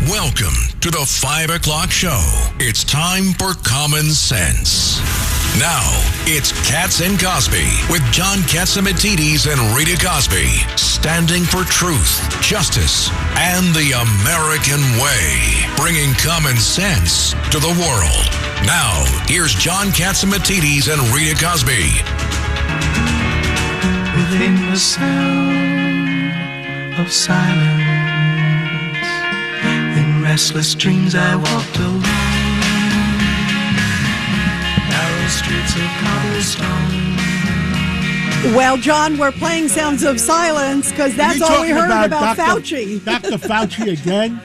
Welcome to the 5 o'clock show. It's time for Common Sense. Now, it's Katz and Cosby with John Catsimatidis and Rita Cosby, standing for truth, justice, and the American way, bringing common sense to the world. Now, here's John Catsimatidis and Rita Cosby. Within the sound of silence, in restless dreams I walked alone, narrow streets of cobblestone. Well, John, we're playing Sounds of Silence because that's all we heard about Fauci. Dr. Fauci again?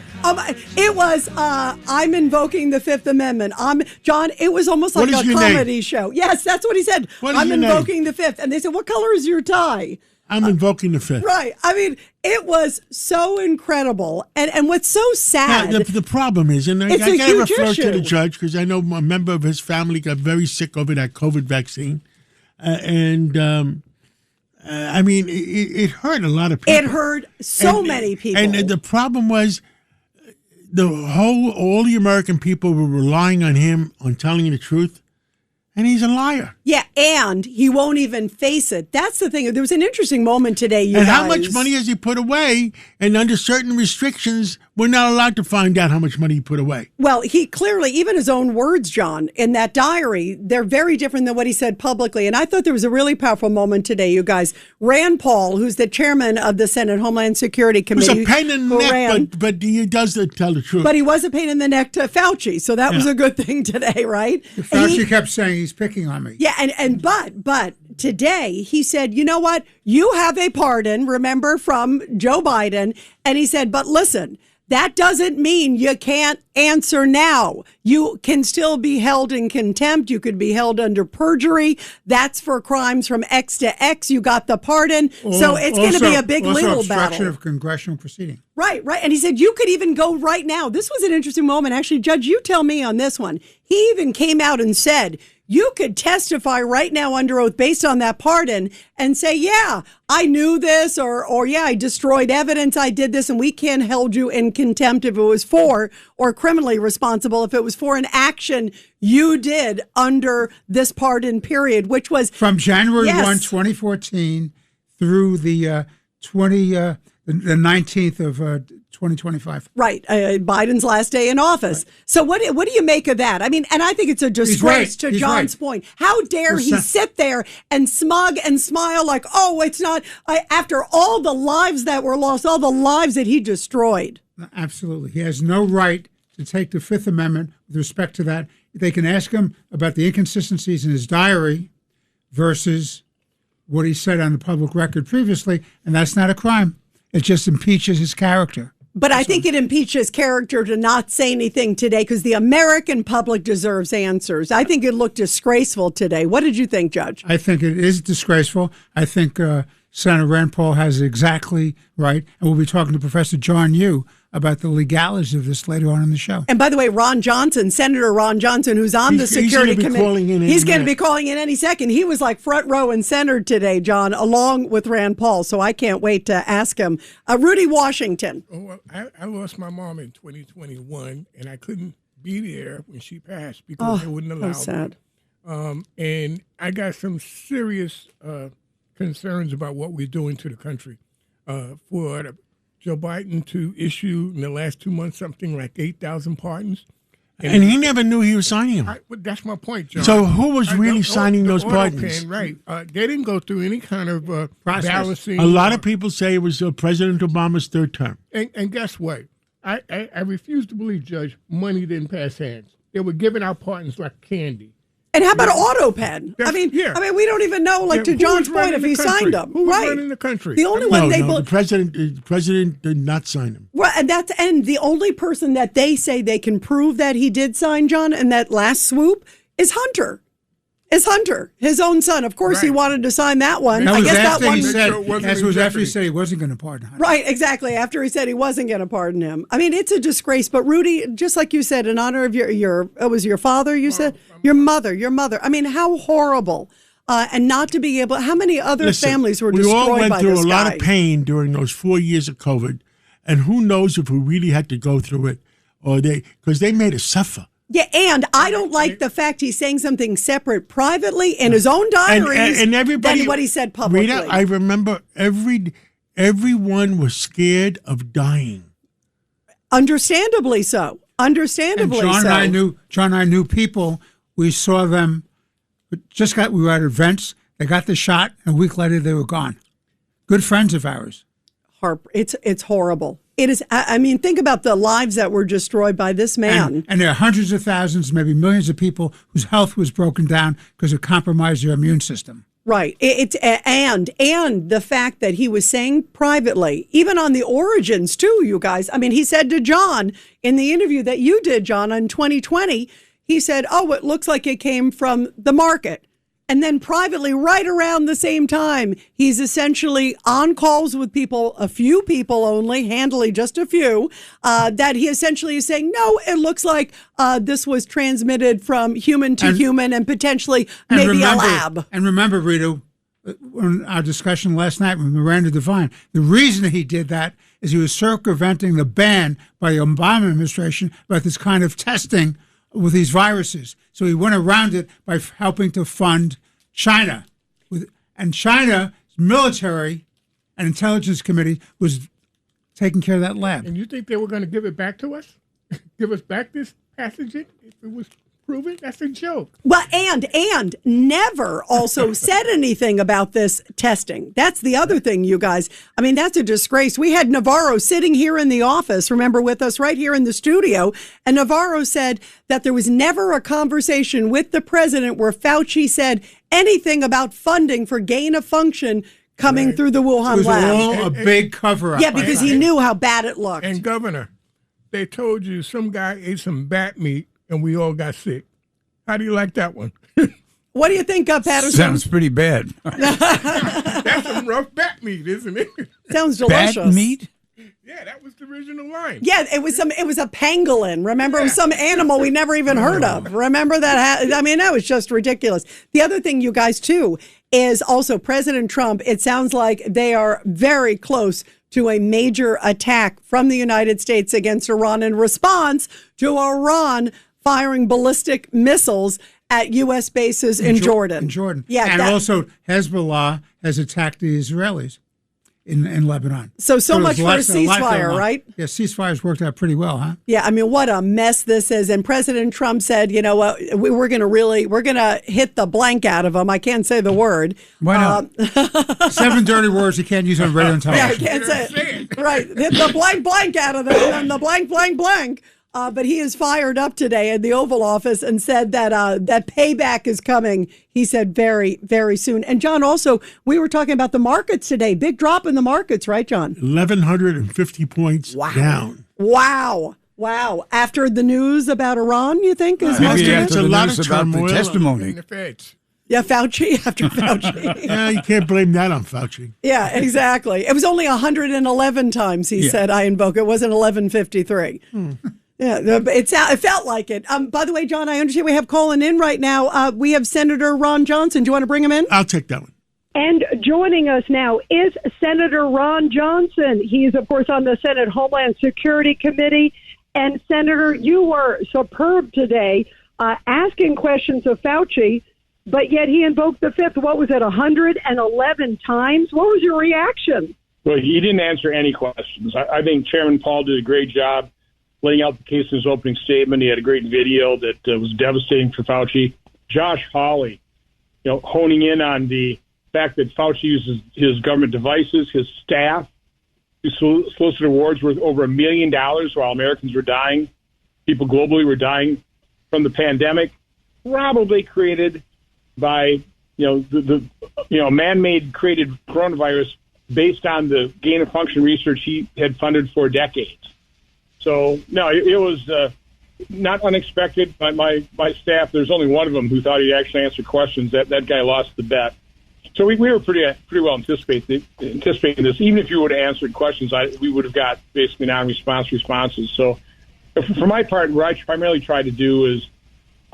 It was, I'm invoking the Fifth Amendment. John, it was almost like a comedy show. Yes, that's what he said. I'm invoking the Fifth. And they said, what color is your tie? I'm invoking the Fifth. Right. I mean, it was so incredible. And what's so sad. Now, the problem is, and I got to refer to the judge because I know a member of his family got very sick over that COVID vaccine. I mean, it hurt a lot of people. It hurt many people. And the problem was, all the American people were relying on him on telling the truth, and he's a liar. Yeah, and he won't even face it. That's the thing. There was an interesting moment today, you guys. And how much money has he put away? And under certain restrictions, we're not allowed to find out how much money he put away. Well, he clearly, even his own words, John, in that diary, they're very different than what he said publicly. And I thought there was a really powerful moment today, you guys. Rand Paul, who's the chairman of the Senate Homeland Security Committee. He was a pain in the neck, but he does tell the truth. But he was a pain in the neck to Fauci, so that was a good thing today, right? Fauci kept saying he's picking on me. Yeah, but today he said, you know what? You have a pardon, remember, from Joe Biden. And he said, but listen, that doesn't mean you can't answer now. You can still be held in contempt. You could be held under perjury. That's for crimes from X to X. You got the pardon. So it's going to be a big legal obstruction battle. Of congressional proceeding. Right. And he said, you could even go right now. This was an interesting moment. Actually, Judge, you tell me on this one. He even came out and said, you could testify right now under oath based on that pardon and say, yeah, I knew this or yeah, I destroyed evidence. I did this and we can't hold you in contempt if it was for or criminally responsible if it was for an action you did under this pardon period, which was from January 1, 2014 through the 19th of 2025. Right. Biden's last day in office. Right. So what do you make of that? I mean, and I think it's a disgrace to John's point. How dare he sit there and smug and smile like, oh, it's not, after all the lives that were lost, all the lives that he destroyed. Absolutely. He has no right to take the Fifth Amendment with respect to that. They can ask him about the inconsistencies in his diary versus what he said on the public record previously, and that's not a crime. It just impeaches his character. But I think it impeaches character to not say anything today because the American public deserves answers. I think it looked disgraceful today. What did you think, Judge? I think it is disgraceful. I think Senator Rand Paul has it exactly right. And we'll be talking to Professor John Yoo about the legalities of this later on in the show. And by the way, Senator Ron Johnson, who's on the Security Committee, he's going to be calling in any second. He was like front row and center today, John, along with Rand Paul. So I can't wait to ask him. Rudy Washington. Oh, well, I lost my mom in 2021, and I couldn't be there when she passed because they wouldn't allow me. Sad. And I got some serious concerns about what we're doing to the country. For Joe Biden to issue in the last 2 months something like 8,000 pardons. And he never knew he was signing them. That's my point, John. So who was really signing those pardons? Right. They didn't go through any kind of balancing. A lot of people say it was President Obama's third term. And guess what? I refuse to believe, Judge, money didn't pass hands. They were giving out pardons like candy. And how about AutoPen? I mean, we don't even know, to John's point, if he signed them. Who was running the country? The only one the president did not sign them. Well, and the only person that they say they can prove that he did sign, John, in that last swoop is Hunter. His own son. Of course, he wanted to sign that one. That was after he said he wasn't going to pardon Hunter. Right, exactly. After he said he wasn't going to pardon him. I mean, it's a disgrace. But Rudy, just like you said, in honor of it was your father, you said? Your mother. I mean, how horrible. And not to be able, how many other families were destroyed by this guy? We all went through a lot of pain during those 4 years of COVID. And who knows if we really had to go through it. or because they made us suffer. Yeah, and I don't like the fact he's saying something separate privately in his own diaries and everybody, than what he said publicly. Rita, I remember everyone was scared of dying. Understandably so. Understandably and so. John and I knew people. We saw them. We were at events. They got the shot, and a week later they were gone. Good friends of ours. It's horrible. It is. I mean, think about the lives that were destroyed by this man. And there are hundreds of thousands, maybe millions of people whose health was broken down because it compromised their immune system. Right. And the fact that he was saying privately, even on the origins too, you guys. I mean, he said to John in the interview that you did, John, in 2020, he said, "Oh, it looks like it came from the market." And then privately, right around the same time, he's essentially on calls with people, a few people only, handily just a few, that he essentially is saying, no, it looks like this was transmitted from human to human and potentially maybe a lab. And remember, Rita, in our discussion last night with Miranda Devine, the reason he did that is he was circumventing the ban by the Obama administration about this kind of testing with these viruses. So he went around it by helping to fund China. And China's military and intelligence committee was taking care of that lab. And you think they were going to give it back to us? Give us back this pathogen if it was proven? That's a joke. Well, and never also said anything about this testing. That's the other thing, you guys. I mean, that's a disgrace. We had Navarro sitting here in the office, remember, with us right here in the studio, and Navarro said that there was never a conversation with the president where Fauci said anything about funding for gain of function coming through the Wuhan lab. It was all a big cover-up. Yeah, because he knew how bad it looked. And Governor, they told you some guy ate some bat meat and we all got sick. How do you like that one? What do you think, Patterson? Sounds pretty bad. That's some rough bat meat, isn't it? Sounds delicious. Bat meat? Yeah, that was the original line. Yeah, it was a pangolin. Remember, it was some animal we never even heard of. Remember that? I mean, that was just ridiculous. The other thing, you guys, too, is also President Trump. It sounds like they are very close to a major attack from the United States against Iran in response to Iran firing ballistic missiles at U.S. bases in Jordan. In Jordan. Yeah, and also Hezbollah has attacked the Israelis in Lebanon. So much for a ceasefire, right? Yeah, ceasefire's worked out pretty well, huh? Yeah, I mean, what a mess this is. And President Trump said, you know what, we're going to hit the blank out of them. I can't say the word. Why not? 7 dirty words you can't use on radio and television. Yeah, I can't say it. Right. Hit the blank out of them and the blank. But he is fired up today in the Oval Office and said that that payback is coming. He said very, very soon. And John, also, we were talking about the markets today. Big drop in the markets, right, John? 1,150 points down. Wow. After the news about Iran, you think? Is Maybe after it's the a lot news of about turmoil. the testimony. In the feds. Yeah, Fauci, after Fauci. Yeah, you can't blame that on Fauci. Yeah, exactly. It was only 111 times he said, I invoke. It wasn't 1153. Yeah, it felt like it. By the way, John, I understand we have calling in right now. We have Senator Ron Johnson. Do you want to bring him in? I'll take that one. And joining us now is Senator Ron Johnson. He's, of course, on the Senate Homeland Security Committee. And, Senator, you were superb today asking questions of Fauci, but yet he invoked the fifth, 111 times? What was your reaction? Well, he didn't answer any questions. I think Chairman Paul did a great job laying out the case in his opening statement. He had a great video that was devastating for Fauci. Josh Hawley, honing in on the fact that Fauci uses his government devices, his staff, to solicit awards worth over $1 million while Americans were dying. People globally were dying from the pandemic, probably created by the man-made created coronavirus based on the gain-of-function research he had funded for decades. So, no, it was not unexpected. My staff, there's only one of them who thought he'd actually answer questions. That guy lost the bet. So we were pretty well anticipating this. Even if you would have answered questions, we would have got basically non-response responses. So for my part, what I primarily tried to do is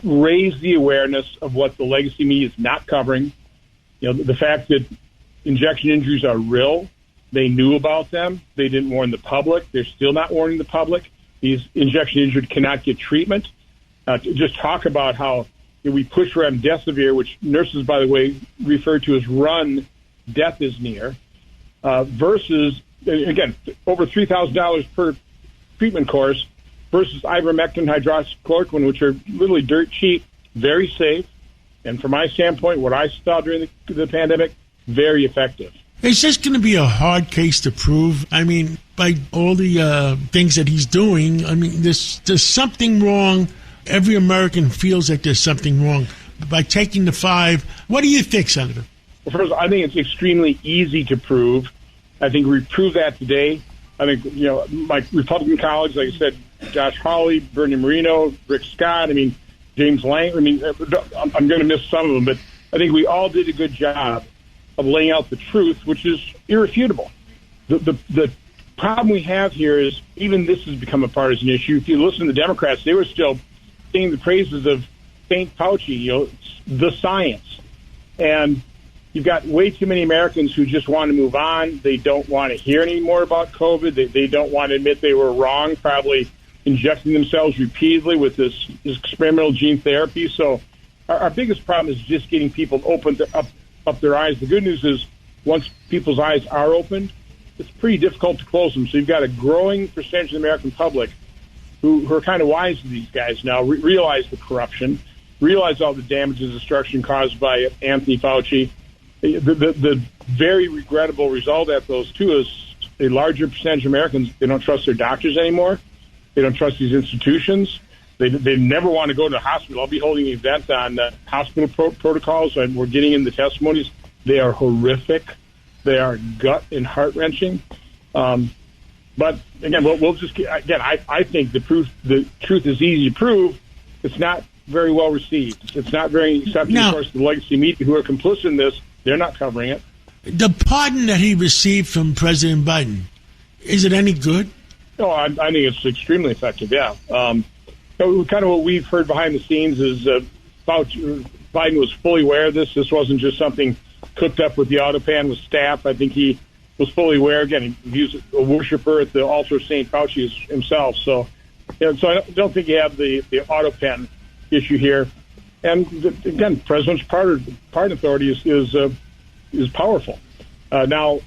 raise the awareness of what the legacy media is not covering. The fact that injection injuries are real. They knew about them. They didn't warn the public. They're still not warning the public. these injection injured cannot get treatment. Just talk about how we push remdesivir, which nurses, by the way, refer to as run, death is near, versus, again, over $3,000 per treatment course versus ivermectin, hydroxychloroquine, which are literally dirt cheap, very safe, and from my standpoint, what I saw during the pandemic, very effective. Is this going to be a hard case to prove? I mean, by all the things that he's doing, I mean, there's something wrong. Every American feels that there's something wrong. By taking the 5, what do you think, Senator? Well, first, I think it's extremely easy to prove. I think we proved that today. I think, my Republican colleagues, like I said, Josh Hawley, Bernie Moreno, Rick Scott, James Lang. I'm going to miss some of them, but I think we all did a good job of laying out the truth, which is irrefutable. The problem we have here is even this has become a partisan issue. If you listen to the Democrats, they were still singing the praises of St. Fauci, the science. And you've got way too many Americans who just want to move on. They don't want to hear any more about COVID. They don't want to admit they were wrong, probably injecting themselves repeatedly with this experimental gene therapy. So our biggest problem is just getting people to open up their eyes. The good news is once people's eyes are opened, it's pretty difficult to close them. So you've got a growing percentage of the American public who are kind of wise to these guys now, realize the corruption, realize all the damage and destruction caused by Anthony Fauci. The very regrettable result of those two is a larger percentage of Americans, they don't trust their doctors anymore. They don't trust these institutions. They never want to go to the hospital. I'll be holding an event on hospital protocols, and we're getting in the testimonies. They are horrific. They are gut and heart-wrenching. But, again, I think the truth is easy to prove. It's not very well received. It's not very accepted. Of course, the legacy media who are complicit in this, they're not covering it. The pardon that he received from President Biden, is it any good? No, I think it's extremely effective, yeah. Kind of what we've heard behind the scenes is Biden was fully aware of this. This wasn't just something cooked up with the autopan with staff. I think he was fully aware. Again, he was a worshiper at the altar of St. Fauci himself. So I don't think you have the autopan issue here. And again, the president's pardon authority is powerful. Now,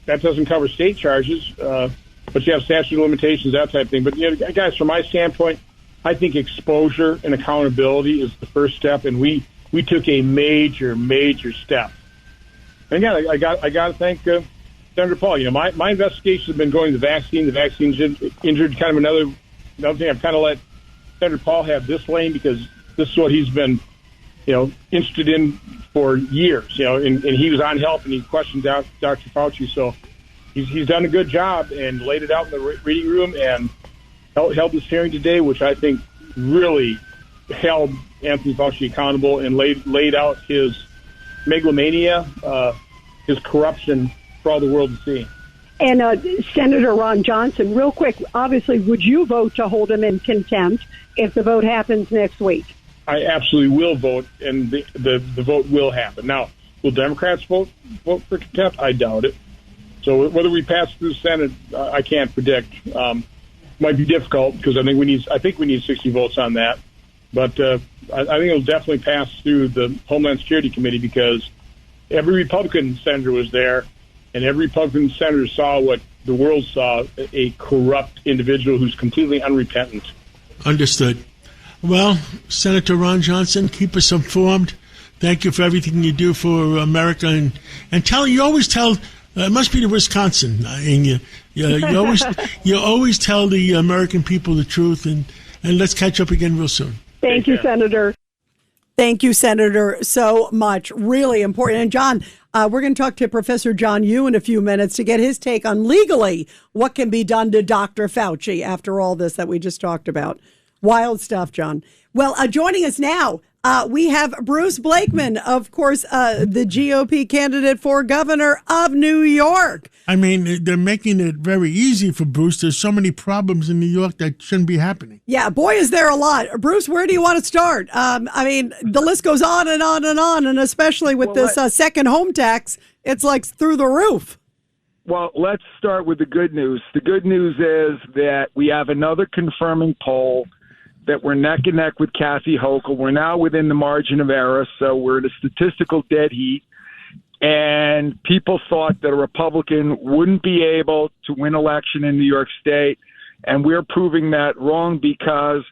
that doesn't cover state charges, but you have statute of limitations, that type of thing. But guys, from my standpoint, I think exposure and accountability is the first step, and we took a major step. And again, I got to thank Senator Paul. My investigations have been going to the vaccine. The vaccine's injured. Kind of another thing. I've kind of let Senator Paul have this lane because this is what he's been, interested in for years. And he was on help and he questioned Dr. Fauci. So he's done a good job and laid it out in the reading room and held this hearing today, which I think really held Anthony Fauci accountable and laid out his megalomania, his corruption for all the world to see. And Senator Ron Johnson, real quick, obviously, would you vote to hold him in contempt if the vote happens next week? I absolutely will vote, and the vote will happen. Now, will Democrats vote for contempt? I doubt it. So whether we pass through the Senate, I can't predict. Might be difficult because I think we need 60 votes on that. But I think it'll definitely pass through the Homeland Security Committee because every Republican senator was there, and every Republican senator saw what the world saw, a corrupt individual who's completely unrepentant. Understood. Well, Senator Ron Johnson, keep us informed. Thank you for everything you do for America. And you always tell, it must be the Wisconsin, and you always tell the American people the truth. And let's catch up again real soon. Thank you, Senator. Thank you, Senator, so much. Really important. And, John, we're going to talk to Professor John Yoo in a few minutes to get his take on legally what can be done to Dr. Fauci after all this that we just talked about. Wild stuff, John. Well, joining us now, we have Bruce Blakeman, of course, the GOP candidate for governor of New York. I mean, they're making it very easy for Bruce. There's so many problems in New York that shouldn't be happening. Yeah, boy, is there a lot. Bruce, where do you want to start? The list goes on and on and on, and especially with this second home tax, it's like through the roof. Well, let's start with the good news. The good news is that we have another confirming poll that we're neck and neck with Kathy Hochul. We're now within the margin of error, so we're in a statistical dead heat. And people thought that a Republican wouldn't be able to win election in New York State, and we're proving that wrong because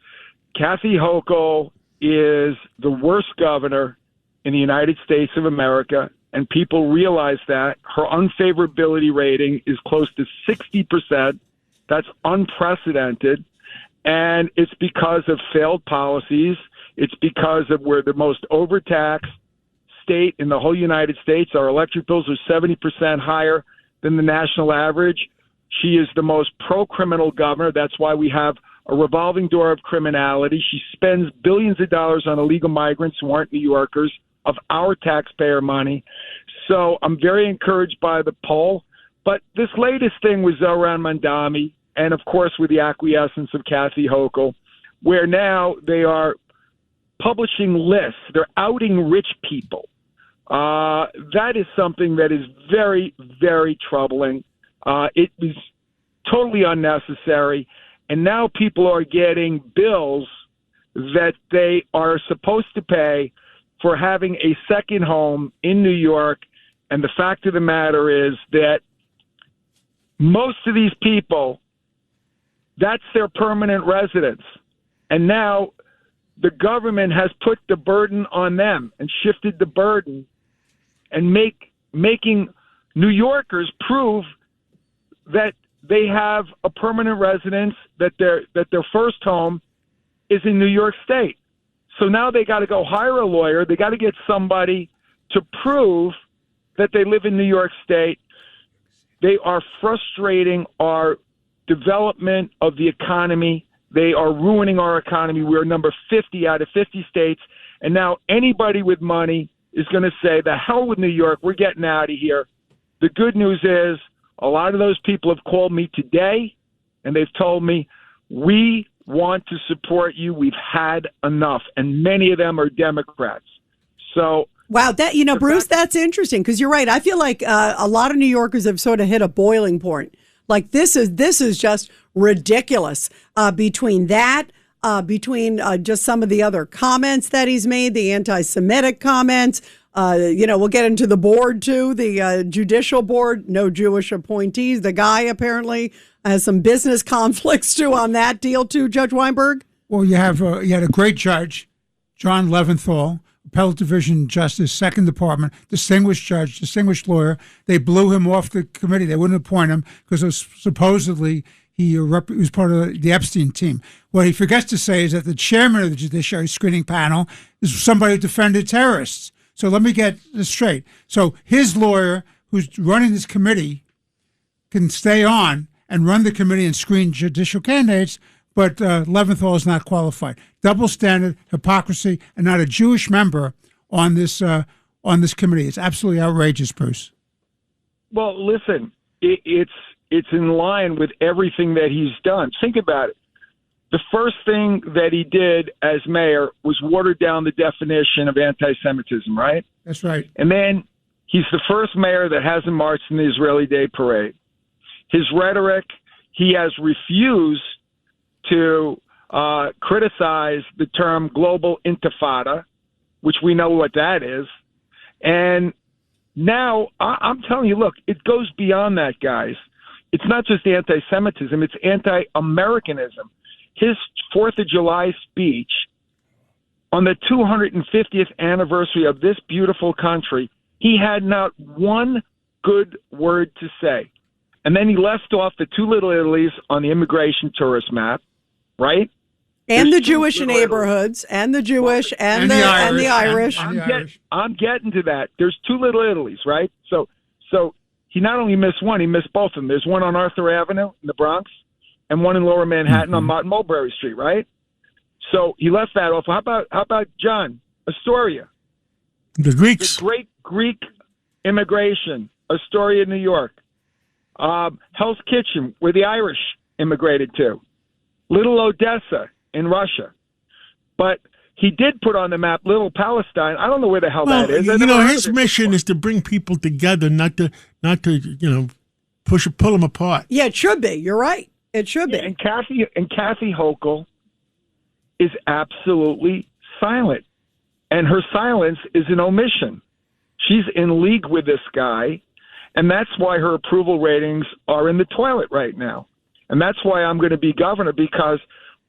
Kathy Hochul is the worst governor in the United States of America, and people realize that. Her unfavorability rating is close to 60%. That's unprecedented. And it's because of failed policies. It's because of we're the most overtaxed state in the whole United States. Our electric bills are 70% higher than the national average. She is the most pro-criminal governor. That's why we have a revolving door of criminality. She spends billions of dollars on illegal migrants who aren't New Yorkers of our taxpayer money. So I'm very encouraged by the poll. But this latest thing was around Mandami, and of course with the acquiescence of Kathy Hochul, where now they are publishing lists. They're outing rich people. That is something that is very, very troubling. It was totally unnecessary. And now people are getting bills that they are supposed to pay for having a second home in New York. And the fact of the matter is that most of these people, that's their permanent residence. And now the government has put the burden on them and shifted the burden and making New Yorkers prove that they have a permanent residence, that their first home is in New York State. So now they got to go hire a lawyer. They got to get somebody to prove that they live in New York State. They are frustrating our development of the economy. They are ruining our economy. We're number 50 out of 50 states. And now anybody with money is going to say, the hell with New York. We're getting out of here. The good news is a lot of those people have called me today, and they've told me, we want to support you. We've had enough. And many of them are Democrats. So, wow, that Bruce, that's interesting because you're right. I feel like a lot of New Yorkers have sort of hit a boiling point. Like this is just ridiculous. Between that, between just some of the other comments that he's made, the anti-Semitic comments. We'll get into the board too, the judicial board. No Jewish appointees. The guy apparently has some business conflicts too on that deal too. Judge Weinberg. Well, you had a great judge, John Leventhal, Appellate Division Justice, Second Department, distinguished judge, distinguished lawyer. They blew him off the committee. They wouldn't appoint him because it was supposedly he was part of the Epstein team. What he forgets to say is that the chairman of the Judiciary Screening Panel is somebody who defended terrorists. So let me get this straight. So his lawyer, who's running this committee, can stay on and run the committee and screen judicial candidates, but Leventhal is not qualified. Double standard, hypocrisy, and not a Jewish member on this committee. It's absolutely outrageous, Bruce. Well, listen, it's in line with everything that he's done. Think about it. The first thing that he did as mayor was water down the definition of anti-Semitism, right? That's right. And then he's the first mayor that hasn't marched in the Israeli Day Parade. His rhetoric, he has refused to criticize the term global intifada, which we know what that is. And now I'm telling you, look, it goes beyond that, guys. It's not just anti-Semitism, it's anti-Americanism. His 4th of July speech on the 250th anniversary of this beautiful country, he had not one good word to say. And then he left off the two little Italies on the immigration tourist map, right? And the Jewish neighborhoods, and the Jewish, and the Irish. I'm getting to that. There's two little Italies, right? So he not only missed one, he missed both of them. There's one on Arthur Avenue in the Bronx, and one in Lower Manhattan on Martin Mulberry Street, right? So he left that off. How about John Astoria? The Greeks. The great Greek immigration, Astoria, New York. Hell's Kitchen, where the Irish immigrated to. Little Odessa in Russia. But he did put on the map Little Palestine. I don't know where the hell that is. His mission is to bring people together, not to pull them apart. Yeah, it should be. You're right. It should be. And Kathy Hochul is absolutely silent, and her silence is an omission. She's in league with this guy, and that's why her approval ratings are in the toilet right now. And that's why I'm going to be governor, because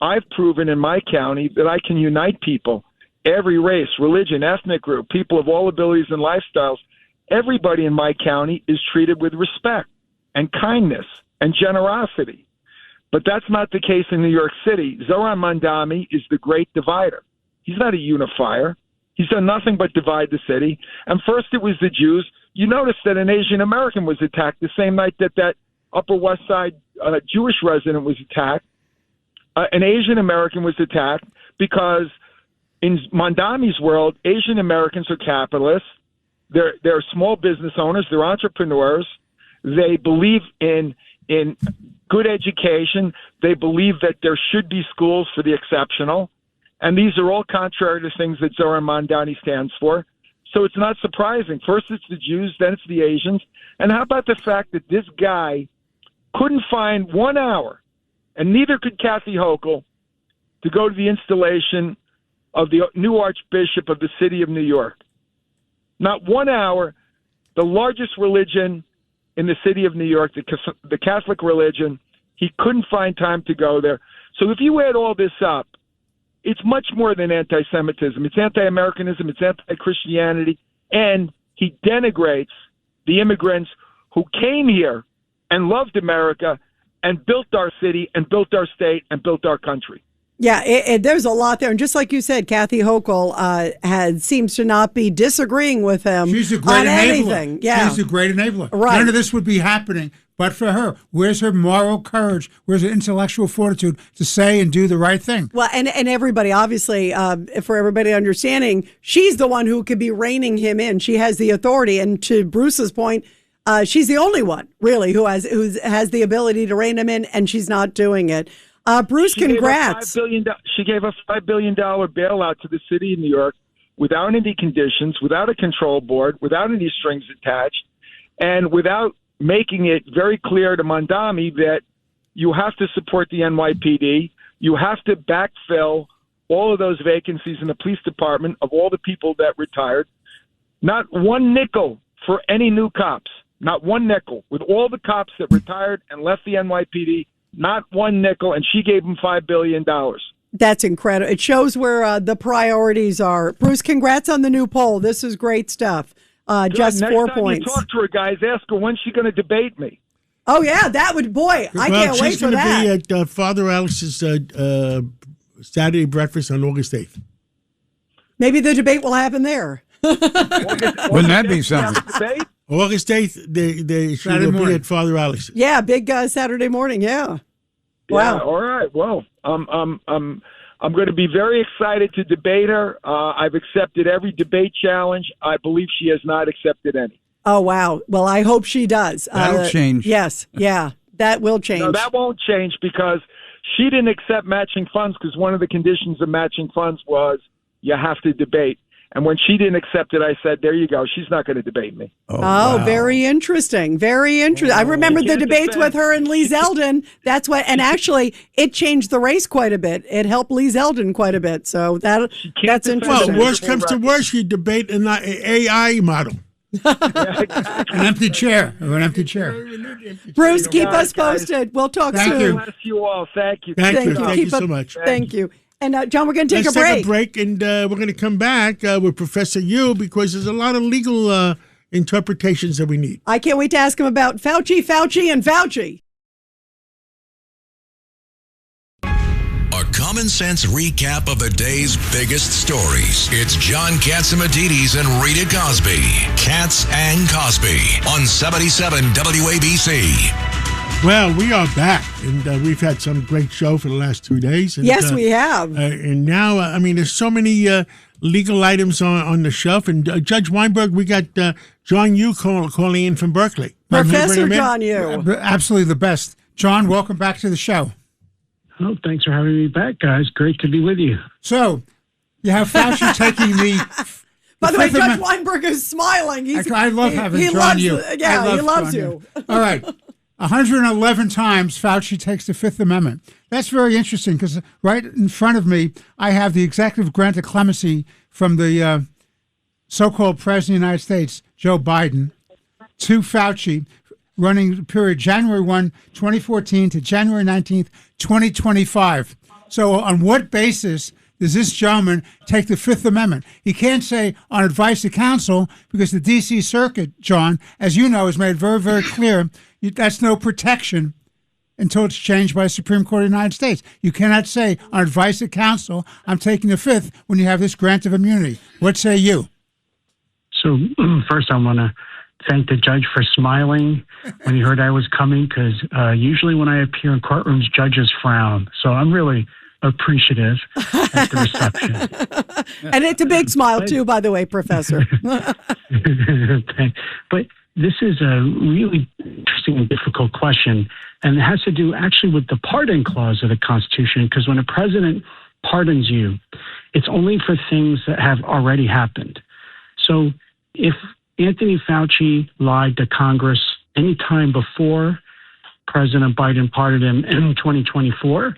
I've proven in my county that I can unite people, every race, religion, ethnic group, people of all abilities and lifestyles. Everybody in my county is treated with respect and kindness and generosity. But that's not the case in New York City. Zohran Mamdani is the great divider. He's not a unifier. He's done nothing but divide the city. And first it was the Jews. You notice that an Asian American was attacked the same night that Upper West Side Jewish resident was attacked. An Asian American was attacked because in Mamdani's world, Asian Americans are capitalists. They're small business owners. They're entrepreneurs. They believe in good education. They believe that there should be schools for the exceptional. And these are all contrary to things that Zohran Mamdani stands for. So it's not surprising. First it's the Jews, then it's the Asians. And how about the fact that this guy couldn't find 1 hour, and neither could Kathy Hochul, to go to the installation of the new Archbishop of the city of New York? Not 1 hour. The largest religion in the city of New York, the Catholic religion, he couldn't find time to go there. So if you add all this up, it's much more than anti-Semitism. It's anti-Americanism. It's anti-Christianity. And he denigrates the immigrants who came here and loved America and built our city and built our state and built our country. Yeah, there's a lot there. And just like you said, Kathy Hochul seems to not be disagreeing with him She's a great on enabler. anything. Yeah. She's a great enabler. Right. None of this would be happening but for her. Where's her moral courage? Where's her intellectual fortitude to say and do the right thing? Well, and everybody, obviously, for everybody understanding, she's the one who could be reining him in. She has the authority. And to Bruce's point, she's the only one, really, who has the ability to rein him in, and she's not doing it. Bruce, congrats. She gave a $5 billion bailout to the city of New York without any conditions, without a control board, without any strings attached, and without making it very clear to Mamdani that you have to support the NYPD. You have to backfill all of those vacancies in the police department of all the people that retired. Not one nickel for any new cops. Not one nickel. With all the cops that retired and left the NYPD, not one nickel, and she gave him $5 billion. That's incredible. It shows where the priorities are. Bruce, congrats on the new poll. This is great stuff. Just Next 4 time points. You talk to her, guys. Ask her when's she going to debate me. Oh, yeah, that would, boy, I can't wait for that. She's going to be at Father Alex's Saturday breakfast on August 8th. Maybe the debate will happen there. Wouldn't that be something? August 8th, she will be at Father Alex's. Yeah, big Saturday morning, yeah. Wow. Yeah, all right. Well, I'm going to be very excited to debate her. I've accepted every debate challenge. I believe she has not accepted any. Oh, wow. Well, I hope she does. That'll change. Yes, yeah, that will change. No, that won't change because she didn't accept matching funds because one of the conditions of matching funds was you have to debate. And when she didn't accept it, I said, there you go. She's not going to debate me. Oh, wow. Very interesting. Very interesting. I remember the debates with her and Lee Zeldin. That's what, and actually, it changed the race quite a bit. It helped Lee Zeldin quite a bit. So that's interesting. Well, worst comes to worst, you debate an AI model. An empty chair. Bruce, keep us posted. We'll talk soon. You. Bless you all. Thank you. Thank you so much. Thank you. And John, we're going to take Let's a break. Take a break, and we're going to come back with Professor Yu because there's a lot of legal interpretations that we need. I can't wait to ask him about Fauci, and Fauci. A common sense recap of the day's biggest stories. It's John Catsimatidis and Rita Cosby. Katz and Cosby on 77 WABC. Well, we are back, and we've had some great show for the last 2 days. And, yes, we have. And now, I mean, there's so many legal items on the shelf. And Judge Weinberg, we got John Yu calling in from Berkeley. Professor John Yu. Absolutely the best. John, welcome back to the show. Oh, thanks for having me back, guys. Great to be with you. So, you have Fauci taking the... By the way, Judge Weinberg is smiling. I love having John Yu. Yeah, he loves you. All right. 111 times Fauci takes the Fifth Amendment. That's very interesting because right in front of me, I have the executive grant of clemency from the so-called President of the United States, Joe Biden, to Fauci, running the period January 1, 2014 to January 19th, 2025. So on what basis does this gentleman take the Fifth Amendment? He can't say on advice of counsel because the D.C. Circuit, John, as you know, has made very, very clear that's no protection until it's changed by the Supreme Court of the United States. You cannot say on advice of counsel, I'm taking the Fifth when you have this grant of immunity. What say you? So first, I want to thank the judge for smiling when he heard I was coming, because usually when I appear in courtrooms, judges frown. So I'm really appreciative at the reception. And it's a big smile, too, by the way, Professor. But this is a really interesting and difficult question, and it has to do actually with the pardon clause of the Constitution, because when a president pardons you, it's only for things that have already happened. So if Anthony Fauci lied to Congress any time before President Biden pardoned him in 2024,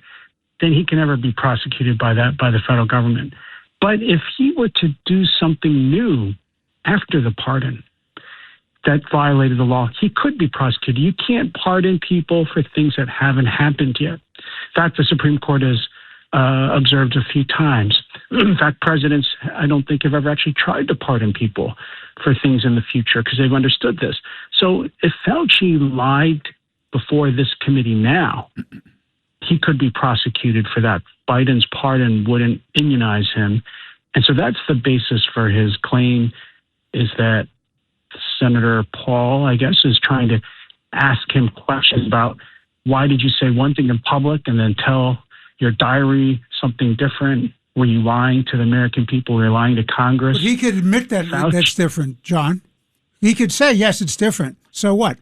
then he can never be prosecuted by the federal government. But if he were to do something new after the pardon that violated the law, he could be prosecuted. You can't pardon people for things that haven't happened yet. In fact, the Supreme Court has observed a few times. In fact, presidents, I don't think, have ever actually tried to pardon people for things in the future because they've understood this. So if Fauci lied before this committee now, he could be prosecuted for that. Biden's pardon wouldn't immunize him. And so that's the basis for his claim, is that Senator Paul, I guess, is trying to ask him questions about why did you say one thing in public and then tell your diary something different? Were you lying to the American people? Were you lying to Congress? But he could admit that that's different, John. He could say, yes, it's different. So what?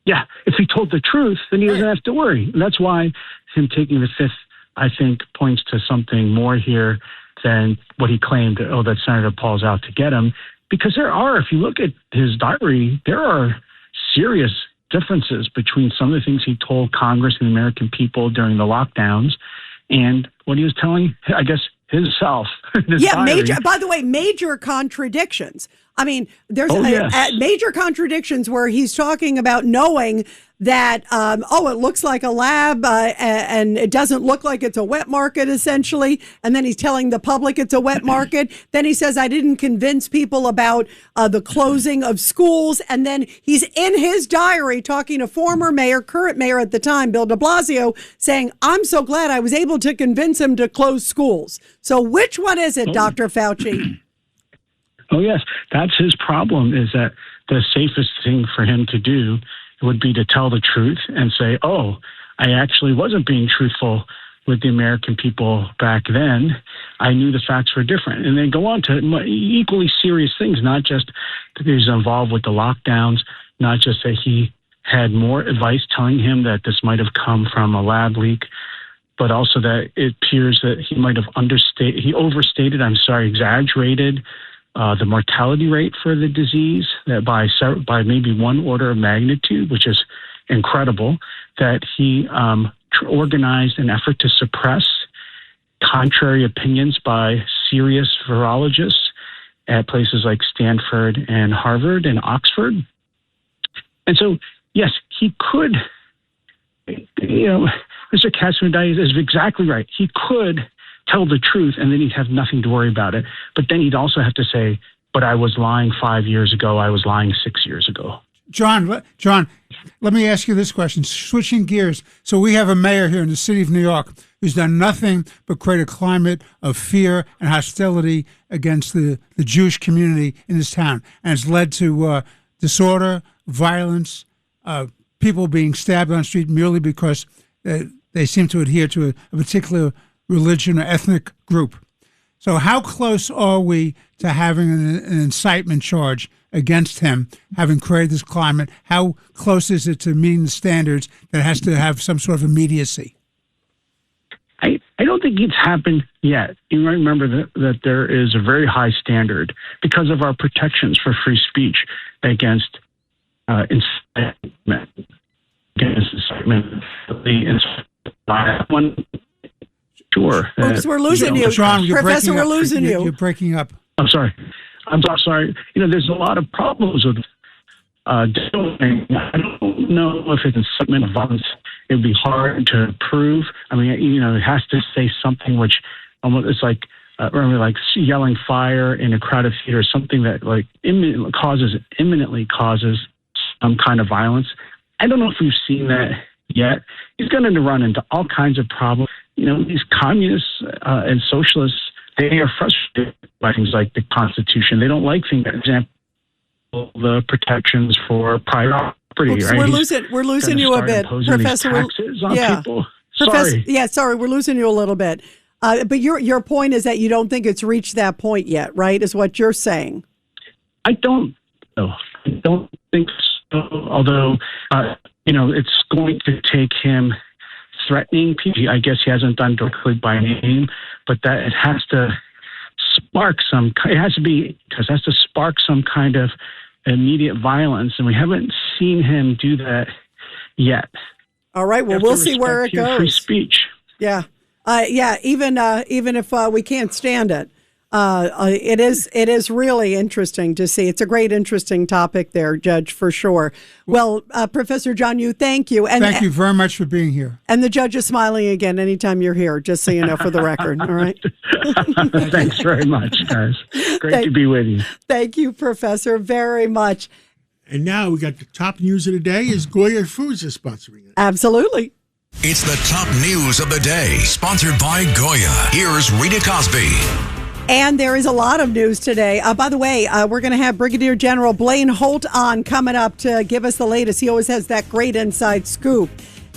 Yeah, if he told the truth, then he doesn't have to worry. And that's why him taking the Fifth, I think, points to something more here than what he claimed, that Senator Paul's out to get him. Because there are, if you look at his diary, there are serious differences between some of the things he told Congress and the American people during the lockdowns and what he was telling, I guess, himself. By the way, major contradictions. I mean, there's major contradictions where he's talking about knowing that, it looks like a lab and it doesn't look like it's a wet market, essentially. And then he's telling the public it's a wet market. Then he says, I didn't convince people about the closing of schools. And then he's in his diary talking to former mayor, current mayor at the time, Bill de Blasio, saying, I'm so glad I was able to convince him to close schools. So which one is it, Dr. Fauci? Oh, yes. That's his problem, is that the safest thing for him to do would be to tell the truth and say, I actually wasn't being truthful with the American people back then. I knew the facts were different. And they go on to equally serious things, not just that he's involved with the lockdowns, not just that he had more advice telling him that this might have come from a lab leak, but also that it appears that he might have exaggerated the mortality rate for the disease that by maybe one order of magnitude, which is incredible, that he organized an effort to suppress contrary opinions by serious virologists at places like Stanford and Harvard and Oxford. And so, yes, he could, Mr. Katzenberg is exactly right. He could tell the truth, and then he'd have nothing to worry about it. But then he'd also have to say, but I was lying 5 years ago. I was lying 6 years ago. John, let me ask you this question, switching gears. So we have a mayor here in the city of New York who's done nothing but create a climate of fear and hostility against the Jewish community in this town. And it's led to disorder, violence, people being stabbed on the street merely because they seem to adhere to a particular religion or ethnic group. So how close are we to having an incitement charge against him, having created this climate? How close is it to meeting the standards that has to have some sort of immediacy? I don't think it's happened yet. You might remember that there is a very high standard because of our protections for free speech against incitement. against incitement. Sure. Oops, we're losing you. John, Professor, we're losing you. You're breaking up. I'm sorry. I'm sorry. There's a lot of problems with doing. I don't know if it's incitement of violence. It would be hard to prove. I mean, it has to say something which almost it's like yelling fire in a crowded theater, something that like imminently causes some kind of violence. I don't know if we've seen that yet. He's going to run into all kinds of problems. These communists and socialists, they are frustrated by things like the Constitution. They don't like things, for example, the protections for private property. Oops, right? We're losing you a bit, Professor. Taxes on people. Sorry. Sorry, we're losing you a little bit. But your point is that you don't think it's reached that point yet, right? Is what you're saying? I don't know. I don't think so. Although, it's going to take him threatening people. I guess he hasn't done directly by name, but that it has to spark some. It has to spark some kind of immediate violence, and we haven't seen him do that yet. All right. Well, we'll see where it goes. Free speech. Yeah. Even if we can't stand it, it is really interesting to see. It's a great, interesting topic there, Judge, for sure. Well, Professor John Yoo, thank you. And thank you very much for being here. And the judge is smiling again anytime you're here, just so you know, for the record. All right. Thanks very much, guys. Great to be with you. Thank you, Professor, very much. And now we got the top news of the day is Goya Foods is sponsoring it. Absolutely. It's the top news of the day, sponsored by Goya. Here's Rita Cosby. And there is a lot of news today. By the way, we're going to have Brigadier General Blaine Holt on coming up to give us the latest. He always has that great inside scoop.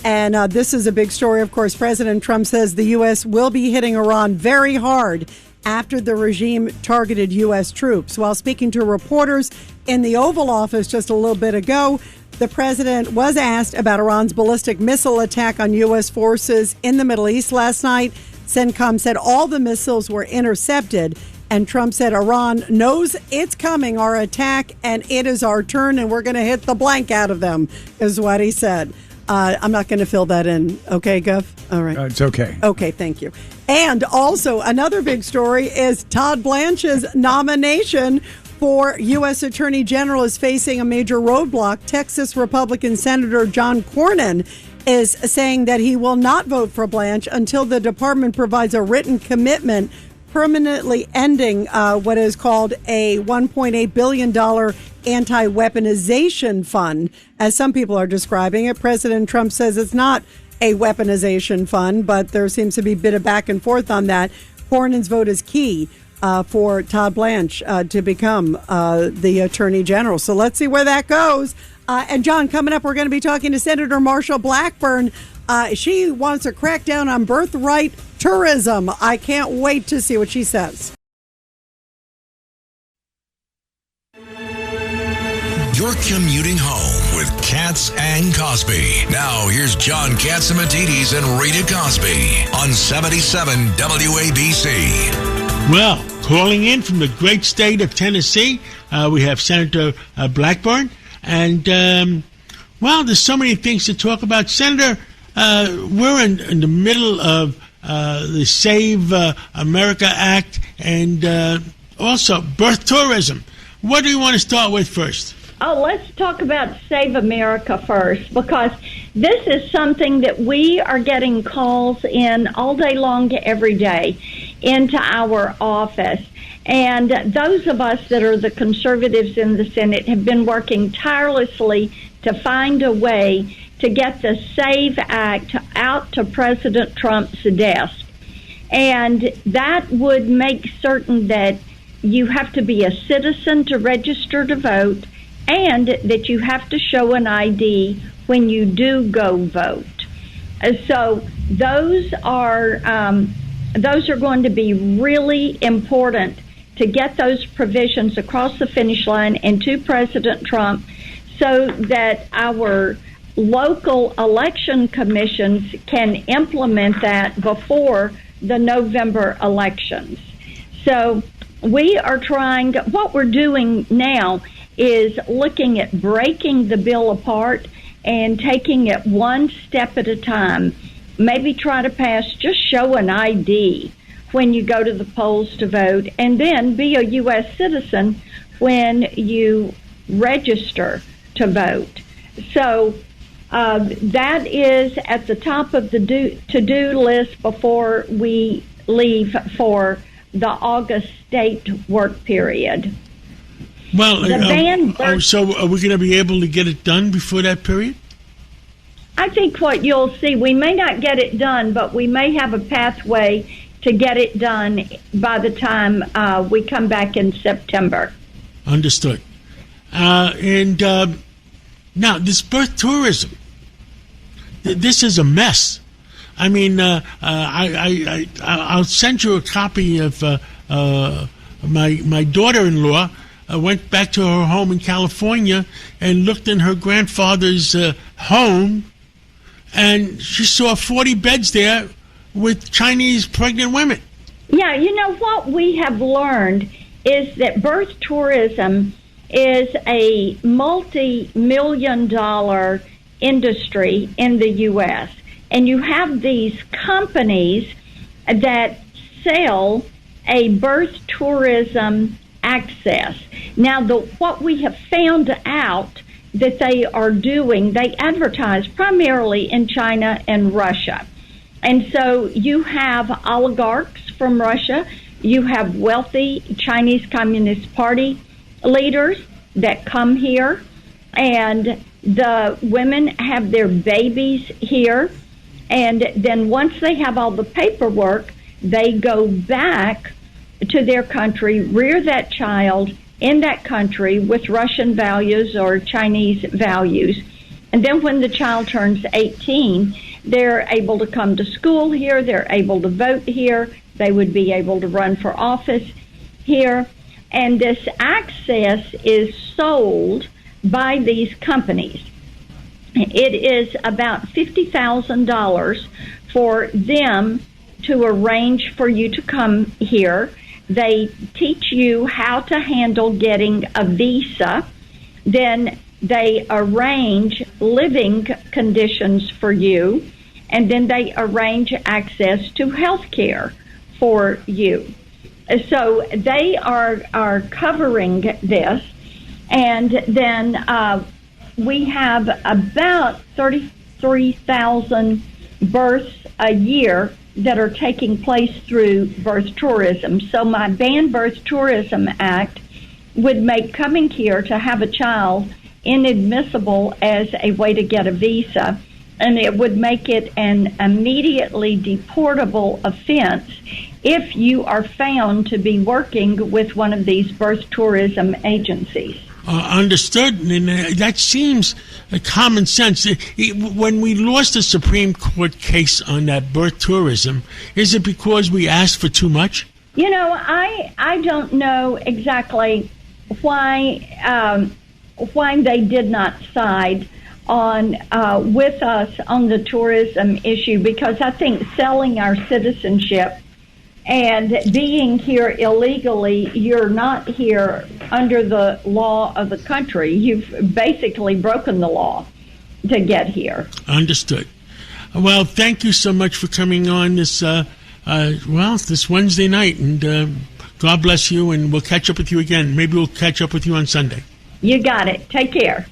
And this is a big story, of course. President Trump says the U.S. will be hitting Iran very hard after the regime targeted U.S. troops. While speaking to reporters in the Oval Office just a little bit ago, the president was asked about Iran's ballistic missile attack on U.S. forces in the Middle East last night. CENTCOM said all the missiles were intercepted, and Trump said Iran knows it's coming, our attack, and it is our turn, and we're going to hit the blank out of them, is what he said. I'm not going to fill that in. Okay, Gov? All right. It's okay. Okay, thank you. And also, another big story is Todd Blanche's nomination for U.S. Attorney General is facing a major roadblock. Texas Republican Senator John Cornyn is saying that he will not vote for Blanche until the department provides a written commitment permanently ending what is called a $1.8 billion anti-weaponization fund, as some people are describing it. President Trump says it's not a weaponization fund, but there seems to be a bit of back and forth on that. Cornyn's vote is key for Todd Blanche to become the Attorney General. So let's see where that goes. And John, coming up, we're going to be talking to Senator Marsha Blackburn. She wants to crack down on birthright tourism. I can't wait to see what she says. You're commuting home with Katz and Cosby. Now, here's John Catsimatidis and Rita Cosby on 77 WABC. Well, calling in from the great state of Tennessee, we have Senator Blackburn. And, there's so many things to talk about. Senator, we're in the middle of the Save America Act and also birth tourism. What do you want to start with first? Oh, let's talk about Save America first, because this is something that we are getting calls in all day long, every day, into our office. And those of us that are the conservatives in the Senate have been working tirelessly to find a way to get the SAVE Act out to President Trump's desk. And that would make certain that you have to be a citizen to register to vote, and that you have to show an ID when you do go vote. So those are going to be really important to get those provisions across the finish line and to President Trump, so that our local election commissions can implement that before the November elections. So we are trying, what we're doing now is looking at breaking the bill apart and taking it one step at a time. Maybe try to just show an ID when you go to the polls to vote, and then be a U.S. citizen when you register to vote. So that is at the top of the to-do list before we leave for the August state work period. Well, so are we going to be able to get it done before that period? I think what you'll see, we may not get it done, but we may have a pathway to get it done by the time we come back in September. Understood. And now, this birth tourism, this is a mess. I mean, I'll send you a copy of my daughter-in-law. Went back to her home in California and looked in her grandfather's home, and she saw 40 beds there with Chinese pregnant women. Yeah, you know, what we have learned is that birth tourism is a multi-million-dollar industry in the U.S., and you have these companies that sell a birth tourism access. Now, what we have found out that they are doing, they advertise primarily in China and Russia. And so you have oligarchs from Russia, you have wealthy Chinese Communist Party leaders that come here, and the women have their babies here, and then once they have all the paperwork, they go back to their country, rear that child in that country with Russian values or Chinese values. And then when the child turns 18, they're able to come to school here, they're able to vote here, they would be able to run for office here. And this access is sold by these companies. It is about $50,000 for them to arrange for you to come here. They teach you how to handle getting a visa. Then they arrange living conditions for you. And then they arrange access to health care for you. So they are covering this. And then we have about 33,000 births a year that are taking place through birth tourism. So my Ban Birth Tourism Act would make coming here to have a child inadmissible as a way to get a visa, and it would make it an immediately deportable offense if you are found to be working with one of these birth tourism agencies. Understood, and that seems common sense. When we lost the Supreme Court case on that birth tourism, is it because we asked for too much? You know, I don't know exactly why they did not side on with us on the tourism issue, because I think selling our citizenship and being here illegally, you're not here under the law of the country. You've basically broken the law to get here. Understood. Well, thank you so much for coming on this Wednesday night, and God bless you, and we'll catch up with you again. Maybe we'll catch up with you on Sunday. You got it. Take care.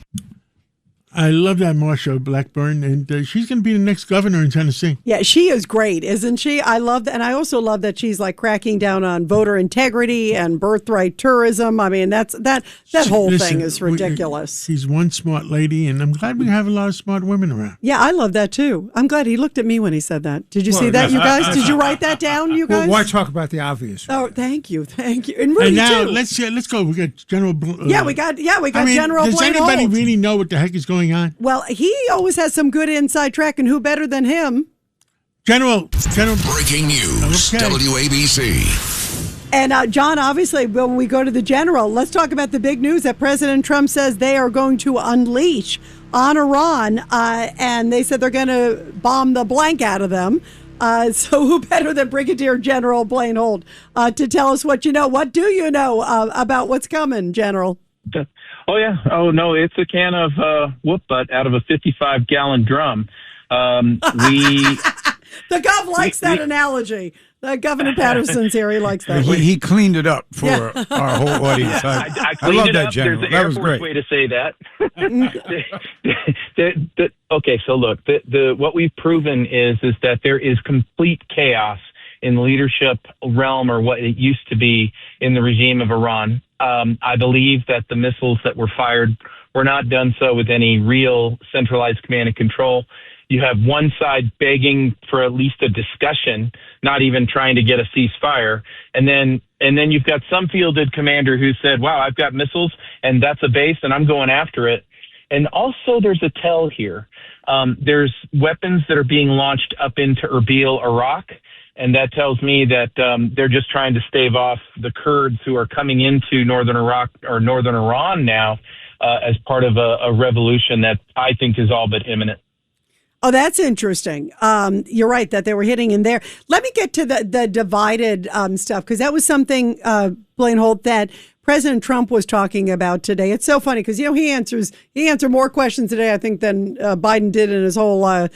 I love that Marsha Blackburn, and she's going to be the next governor in Tennessee. Yeah, she is great, isn't she? I love that, and I also love that she's like cracking down on voter integrity and birthright tourism. I mean, that whole thing is ridiculous. She's one smart lady, and I'm glad we have a lot of smart women around. Yeah, I love that too. I'm glad he looked at me when he said that. Did you see that, you guys? Did you write that down, you guys? Well, why talk about the obvious? Oh, thank you, and Rudy, and now too. let's go. We got General. We got General. Does Blaine anybody Holt. really know what the heck is going on? Well, he always has some good inside track, and who better than him? General. Breaking news, okay. WABC. And John, obviously, when we go to the general, let's talk about the big news that President Trump says they are going to unleash on Iran, and they said they're going to bomb the blank out of them. So who better than Brigadier General Blaine Holt to tell us what you know? What do you know about what's coming, General? Oh, yeah. Oh, no, it's a can of whoop butt out of a 55-gallon drum. The Gov likes that analogy. Governor Patterson's here. He likes that. He cleaned it up for our whole audience. I love it that, up. General. There's That an was Air Force great. way to say that. Okay, so look, what we've proven is that there is complete chaos in the leadership realm, or what it used to be in the regime of Iran. I believe that the missiles that were fired were not done so with any real centralized command and control. You have one side begging for at least a discussion, not even trying to get a ceasefire. And then you've got some fielded commander who said, wow, I've got missiles and that's a base and I'm going after it. And also there's a tell here. There's weapons that are being launched up into Erbil, Iraq. And that tells me that they're just trying to stave off the Kurds who are coming into northern Iraq or northern Iran now as part of a revolution that I think is all but imminent. Oh, that's interesting. You're right that they were hitting in there. Let me get to the divided stuff, because that was something, Blaine Holt, that President Trump was talking about today. It's so funny because, he answered more questions today, I think, than Biden did in his whole,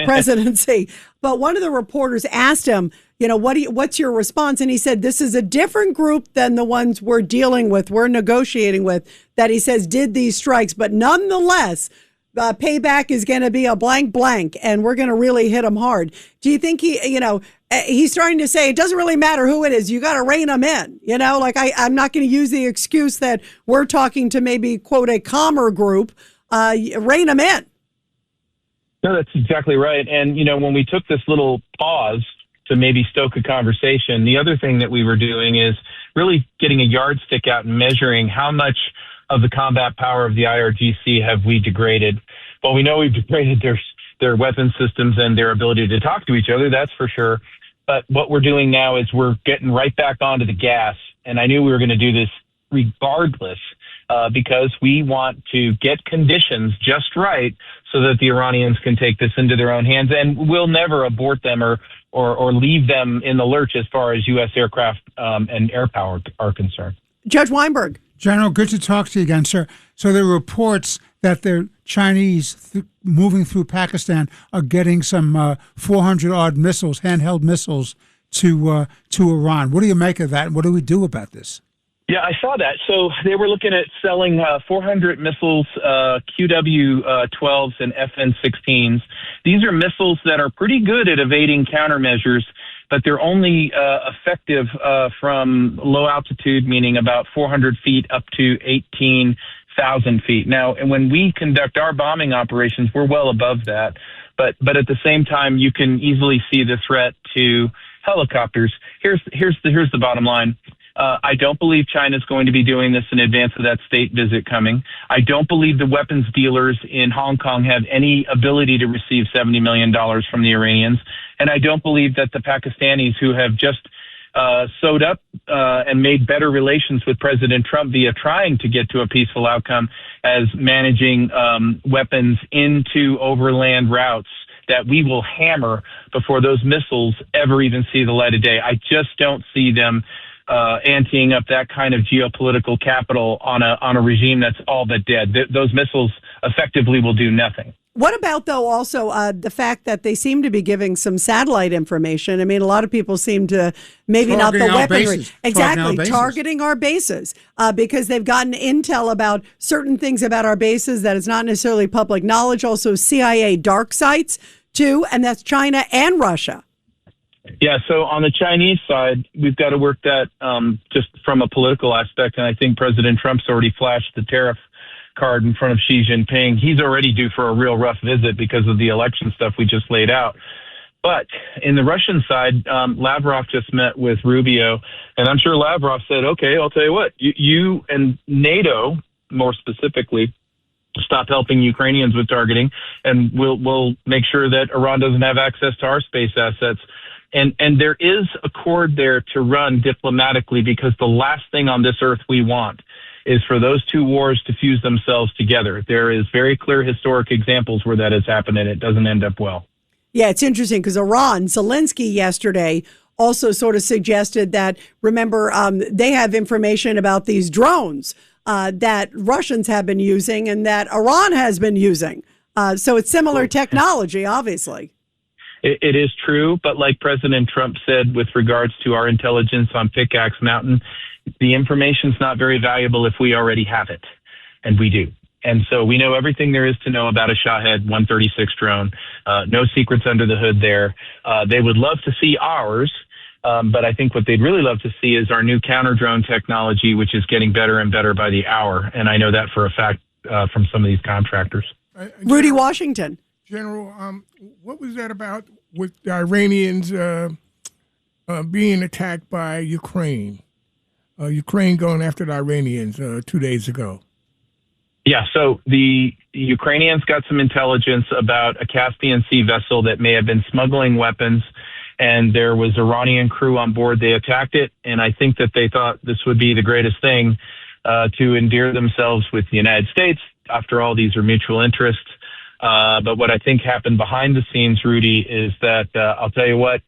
presidency. But one of the reporters asked him, what's your response? And he said, this is a different group than the ones we're dealing with, we're negotiating with, that he says did these strikes. But nonetheless, payback is going to be a blank, and we're going to really hit them hard. Do you think he's starting to say it doesn't really matter who it is, you got to rein them in? I'm not going to use the excuse that we're talking to maybe, quote, a calmer group. Rein them in. No, that's exactly right. And, when we took this little pause to maybe stoke a conversation, the other thing that we were doing is really getting a yardstick out and measuring how much of the combat power of the IRGC have we degraded. Well, we know we've degraded their weapon systems and their ability to talk to each other, that's for sure. But what we're doing now is we're getting right back onto the gas. And I knew we were going to do this regardless, because we want to get conditions just right so that the Iranians can take this into their own hands. And we'll never abort them or leave them in the lurch as far as U.S. aircraft and air power are concerned. Judge Weinberg. General, good to talk to you again, sir. So there are reports that the Chinese moving through Pakistan are getting some 400-odd missiles, handheld missiles, to Iran. What do you make of that? What do we do about this? Yeah, I saw that. So they were looking at selling 400 missiles, QW-12s and FN-16s. These are missiles that are pretty good at evading countermeasures, but they're only effective from low altitude, meaning about 400 feet up to 18,000 feet. Now, and when we conduct our bombing operations, we're well above that. But at the same time, you can easily see the threat to helicopters. Here's the bottom line. I don't believe China's going to be doing this in advance of that state visit coming. I don't believe the weapons dealers in Hong Kong have any ability to receive $70 million from the Iranians. And I don't believe that the Pakistanis, who have just sewed up and made better relations with President Trump via trying to get to a peaceful outcome, as managing weapons into overland routes that we will hammer before those missiles ever even see the light of day. I just don't see them anteing up that kind of geopolitical capital on a regime that's all but dead. Those missiles effectively will do nothing. What about, though, also the fact that they seem to be giving some satellite information? I mean, a lot of people seem to maybe not the weaponry. Exactly, targeting our bases because they've gotten intel about certain things about our bases that is not necessarily public knowledge. Also, CIA dark sites, too, and that's China and Russia. Yeah, so on the Chinese side, we've got to work that just from a political aspect, and I think President Trump's already flashed the tariff card in front of Xi Jinping. He's already due for a real rough visit because of the election stuff we just laid out. But in the Russian side, Lavrov just met with Rubio, and I'm sure Lavrov said, okay, I'll tell you what, you and NATO, more specifically, stop helping Ukrainians with targeting, and we'll make sure that Iran doesn't have access to our space assets. And there is a chord there to run diplomatically, because the last thing on this earth we want is for those two wars to fuse themselves together. There is very clear historic examples where that has happened, and it doesn't end up well. Yeah, it's interesting because Iran, Zelensky yesterday also sort of suggested that, remember, they have information about these drones that Russians have been using and that Iran has been using. So it's similar technology, obviously. It is true, but like President Trump said with regards to our intelligence on Pickaxe Mountain, the information's not very valuable if we already have it, and we do. And so we know everything there is to know about a Shahed 136 drone. No secrets under the hood there. They would love to see ours, but I think what they'd really love to see is our new counter drone technology, which is getting better and better by the hour. And I know that for a fact from some of these contractors. Rudy Washington. General, what was that about with the Iranians being attacked by Ukraine? Ukraine going after the Iranians 2 days ago. Yeah, so the Ukrainians got some intelligence about a Caspian Sea vessel that may have been smuggling weapons, and there was Iranian crew on board. They attacked it, and I think that they thought this would be the greatest thing to endear themselves with the United States. After all, these are mutual interests. But what I think happened behind the scenes, Rudy, is that I'll tell you what,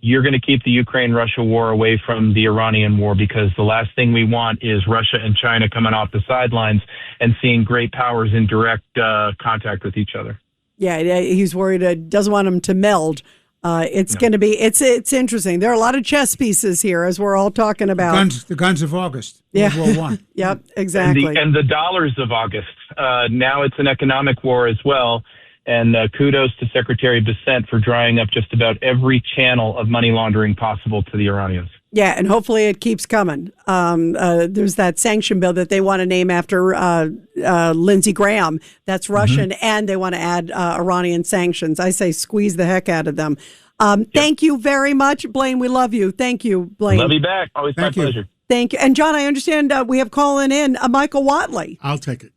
you're going to keep the Ukraine-Russia war away from the Iranian war, because the last thing we want is Russia and China coming off the sidelines and seeing great powers in direct contact with each other. Yeah, he's worried, doesn't want them to meld. It's going to be, it's interesting. There are a lot of chess pieces here, as we're all talking about. The guns of August, World War I. Yep, exactly. And the dollars of August. Now it's an economic war as well. And kudos to Secretary Bessent for drying up just about every channel of money laundering possible to the Iranians. Yeah, and hopefully it keeps coming. There's that sanction bill that they want to name after Lindsey Graham. That's Russian, and they want to add Iranian sanctions. I say squeeze the heck out of them. Thank you very much, Blaine. We love you. Thank you, Blaine. Love you back. Always my pleasure. Thank you. And John, I understand we have calling in Michael Watley. I'll take it.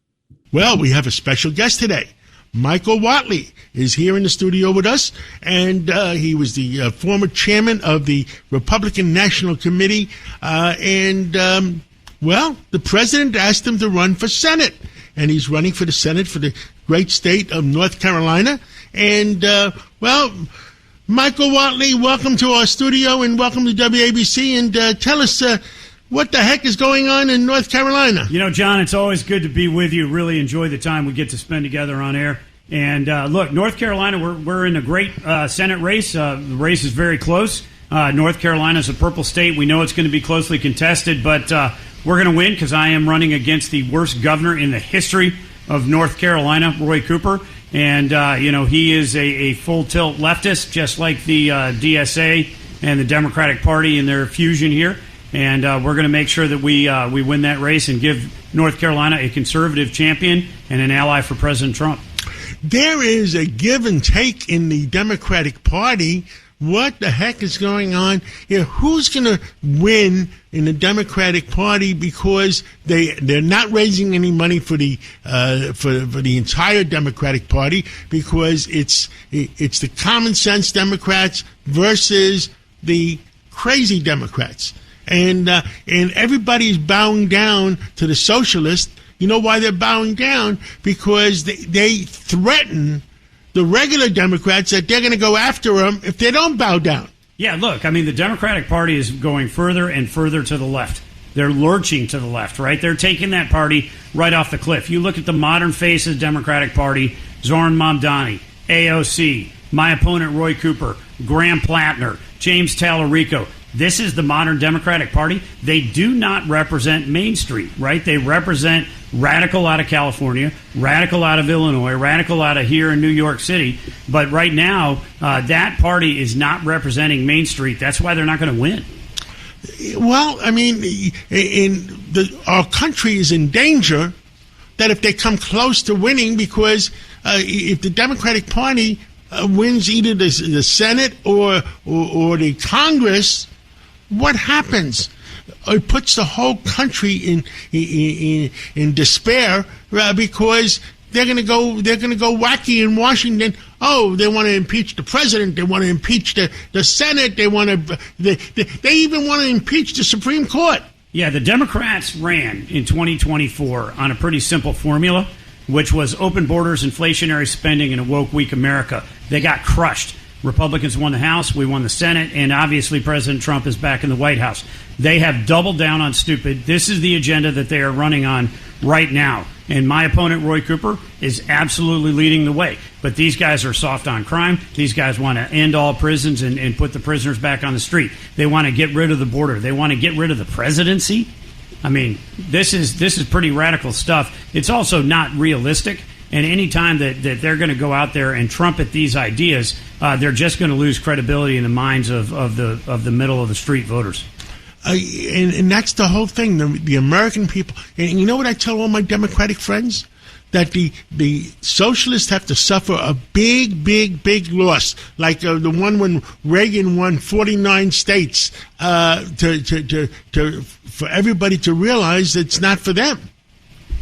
Well, we have a special guest today. Michael Watley is here in the studio with us, and he was the former chairman of the Republican National Committee, the president asked him to run for Senate, and he's running for the Senate for the great state of North Carolina. And, Michael Watley, welcome to our studio and welcome to WABC, and tell us what the heck is going on in North Carolina? You know, John, it's always good to be with you. Really enjoy the time we get to spend together on air. And look, North Carolina, we're in a great Senate race. The race is very close. North Carolina is a purple state. We know it's going to be closely contested, but we're going to win because I am running against the worst governor in the history of North Carolina, Roy Cooper. And, he is a full-tilt leftist, just like the DSA and the Democratic Party in their fusion here. And we're going to make sure that we win that race and give North Carolina a conservative champion and an ally for President Trump. There is a give and take in the Democratic Party. What the heck is going on here? Who's going to win in the Democratic Party, because they're not raising any money for the entire Democratic Party, because it's the common sense Democrats versus the crazy Democrats. And everybody's bowing down to the socialists. You know why they're bowing down? Because they threaten the regular Democrats that they're going to go after them if they don't bow down. Yeah, look, I mean, the Democratic Party is going further and further to the left. They're lurching to the left, right? They're taking that party right off the cliff. You look at the modern face of the Democratic Party, Zoran Mamdani, AOC, my opponent Roy Cooper, Graham Plattner, James Tallarico. This is the modern Democratic Party. They do not represent Main Street, right? They represent radical out of California, radical out of Illinois, radical out of here in New York City. But right now, that party is not representing Main Street. That's why they're not going to win. Well, I mean, our country is in danger that if they come close to winning, because if the Democratic Party wins either the Senate or the Congress, what happens? It puts the whole country in despair, because they're going to go wacky in Washington. Oh, they want to impeach the president. They want to impeach the Senate. They even want to impeach the Supreme Court. Yeah, the Democrats ran in 2024 on a pretty simple formula, which was open borders, inflationary spending, and a woke weak America. They got crushed. Republicans won the House, we won the Senate, and obviously President Trump is back in the White House. They have doubled down on stupid. This is the agenda that they are running on right now. And my opponent, Roy Cooper, is absolutely leading the way. But these guys are soft on crime. These guys want to end all prisons and put the prisoners back on the street. They want to get rid of the border. They want to get rid of the presidency. I mean, this is pretty radical stuff. It's also not realistic. And any time that they're going to go out there and trumpet these ideas, they're just going to lose credibility in the minds of the middle of the street voters. And that's the whole thing. The American people. And you know what I tell all my Democratic friends? That the socialists have to suffer a big, big, big loss, like the one when Reagan won 49 states, for everybody to realize it's not for them.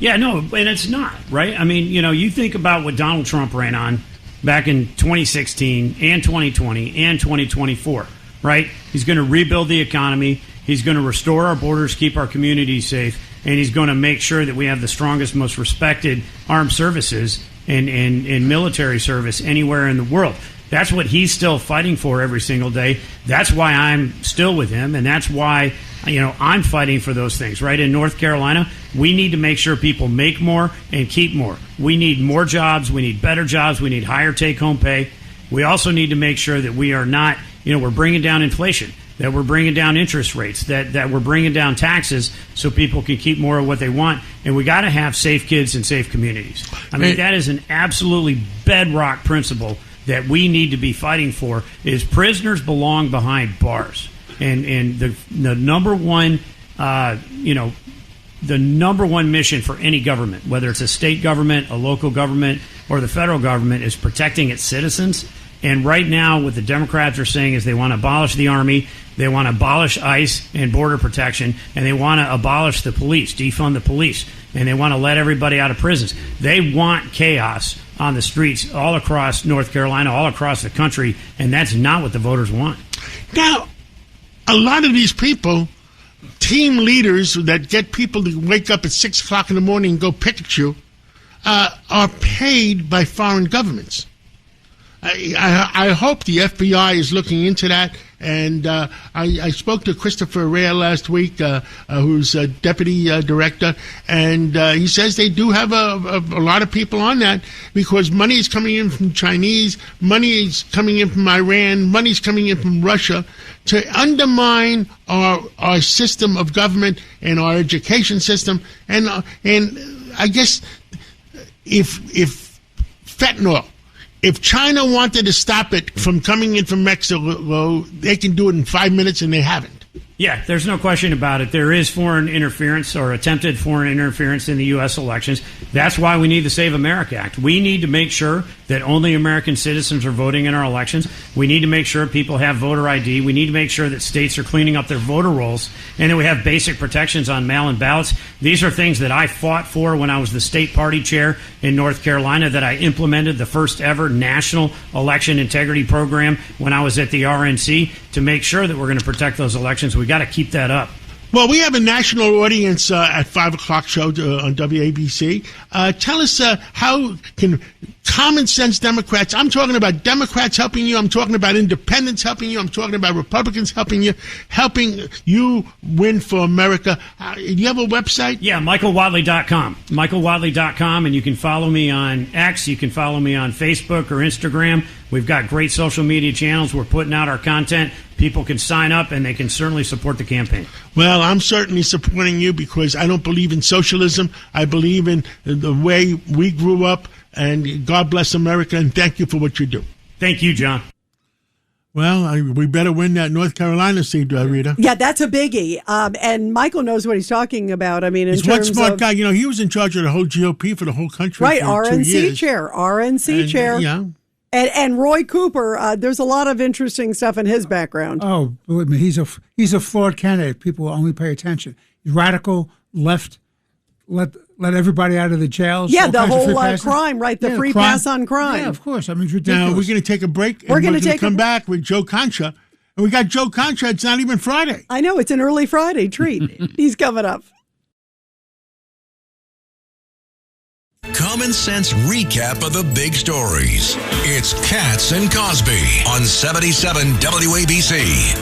Yeah, no, and it's not, right? I mean, you think about what Donald Trump ran on back in 2016 and 2020 and 2024, right? He's going to rebuild the economy. He's going to restore our borders, keep our communities safe, and he's going to make sure that we have the strongest, most respected armed services and military service anywhere in the world. That's what he's still fighting for every single day. That's why I'm still with him, and that's why I'm fighting for those things. Right in North Carolina, we need to make sure people make more and keep more. We need more jobs. We need better jobs. We need higher take-home pay. We also need to make sure that we are not, we're bringing down inflation, that we're bringing down interest rates, that we're bringing down taxes so people can keep more of what they want. And we got to have safe kids and safe communities. I mean, that is an absolutely bedrock principle that we need to be fighting for, is prisoners belong behind bars. And the number one, the number one mission for any government, whether it's a state government, a local government, or the federal government, is protecting its citizens. And right now, what the Democrats are saying is they want to abolish the Army, they want to abolish ICE and border protection, and they want to abolish the police, defund the police, and they want to let everybody out of prisons. They want chaos on the streets all across North Carolina, all across the country, and that's not what the voters want. Now, a lot of these people, team leaders that get people to wake up at 6 o'clock in the morning and go picket you, are paid by foreign governments. I hope the FBI is looking into that. And I spoke to Christopher Rea last week, who's a deputy director, and he says they do have a lot of people on that because money is coming in from Chinese, money is coming in from Iran, money is coming in from Russia to undermine our system of government and our education system. And I guess if fentanyl, if China wanted to stop it from coming in from Mexico, they can do it in 5 minutes, and they haven't. Yeah, there's no question about it. There is foreign interference or attempted foreign interference in the U.S. elections. That's why we need the Save America Act. We need to make sure that only American citizens are voting in our elections. We need to make sure people have voter ID. We need to make sure that states are cleaning up their voter rolls and that we have basic protections on mail-in ballots. These are things that I fought for when I was the state party chair in North Carolina, that I implemented the first ever national election integrity program when I was at the RNC to make sure that we're going to protect those elections. We got to keep that up. Well, we have a national audience at 5 o'clock show on WABC. Tell us how can common sense Democrats, I'm talking about Democrats helping you, I'm talking about independents helping you, I'm talking about Republicans helping you win for America. Do you have a website? Yeah, michaelwadley.com. michaelwadley.com, and you can follow me on X, you can follow me on Facebook or Instagram. We've got great social media channels. We're putting out our content. People can sign up, and they can certainly support the campaign. Well, I'm certainly supporting you because I don't believe in socialism. I believe in the way we grew up, and God bless America, and thank you for what you do. Thank you, John. Well, we better win that North Carolina seat, Rita. Yeah, that's a biggie. And Michael knows what he's talking about. I mean, he's one smart guy. You know, he was in charge of the whole GOP for the whole country. Right, for RNC 2 years. chair. Yeah. And Roy Cooper, there's a lot of interesting stuff in his background. Oh, believe me, he's a flawed candidate. People will only pay attention. He's radical, left, let everybody out of the jails. Yeah, the whole crime, right? The free pass on crime. Yeah, of course. I mean, it's ridiculous. Now, we're going to take a break. We're going to come back with Joe Concha. And we got Joe Concha. It's not even Friday. I know. It's an early Friday treat. He's coming up. common sense recap of the big stories. It's Katz and Cosby on 77 WABC.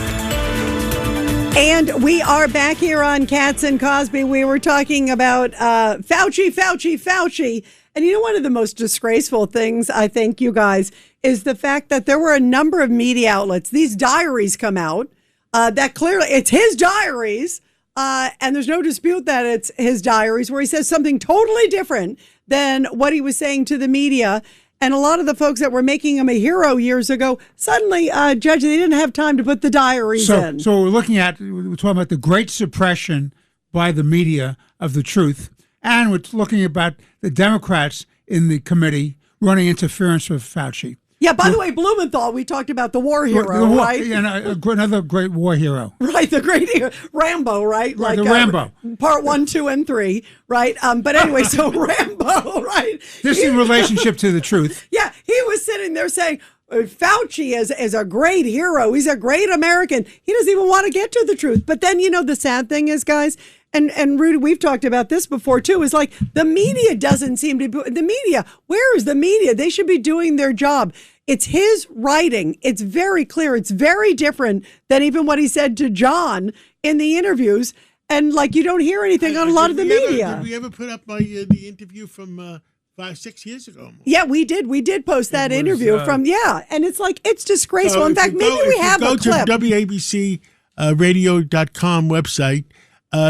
And we are back here on Katz and Cosby. We were talking about Fauci. And you know, one of the most disgraceful things, I think, you guys, is the fact that there were a number of media outlets. These diaries come out that clearly it's his diaries. And there's no dispute that it's his diaries, where he says something totally different than what he was saying to the media. And a lot of the folks that were making him a hero years ago, suddenly, Judge, they didn't have time to put the diaries in. So we're talking about the great suppression by the media of the truth. And we're looking about the Democrats in the committee running interference with Fauci. Yeah, by the way, Blumenthal, we talked about the war hero, right? And another great war hero. Right, the great hero. Rambo, right? Like the Rambo. Part 1, 2, and 3, right? But anyway, so Rambo, right? This is in relationship to the truth. Yeah, he was sitting there saying, Fauci is a great hero. He's a great American. He doesn't even want to get to the truth. But then, you know, the sad thing is, guys, and Rudy, we've talked about this before, too, is like the media doesn't seem to be, the media, where is the media? They should be doing their job. It's his writing. It's very clear. It's very different than even what he said to John in the interviews. And like, you don't hear anything on a lot of the media. Did we ever put up the interview from 5-6 years ago? Yeah, we did. We did post that interview from, and it's like, it's disgraceful. In fact, maybe we have a clip. Go to WABCRadio.com website.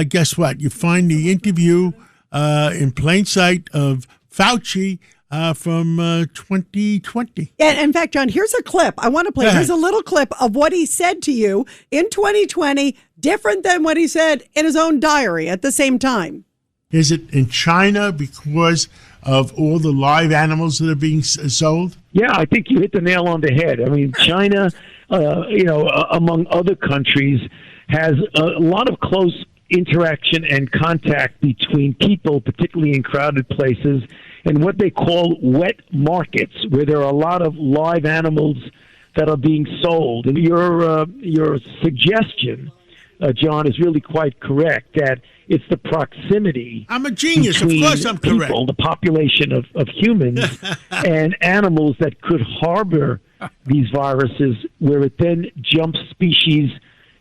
Guess what? You find the interview in plain sight of Fauci from 2020. And in fact, John, here's a clip I want to play. Here's a little clip of what he said to you in 2020, different than what he said in his own diary at the same time. Is it in China because of all the live animals that are being sold? Yeah, I think you hit the nail on the head. I mean, China, among other countries, has a lot of close interaction and contact between people, particularly in crowded places, and what they call wet markets, where there are a lot of live animals that are being sold. And your suggestion, John, is really quite correct, that it's the proximity. I'm a genius. Of course I'm correct. People, the population of humans and animals that could harbor these viruses, where it then jumps species,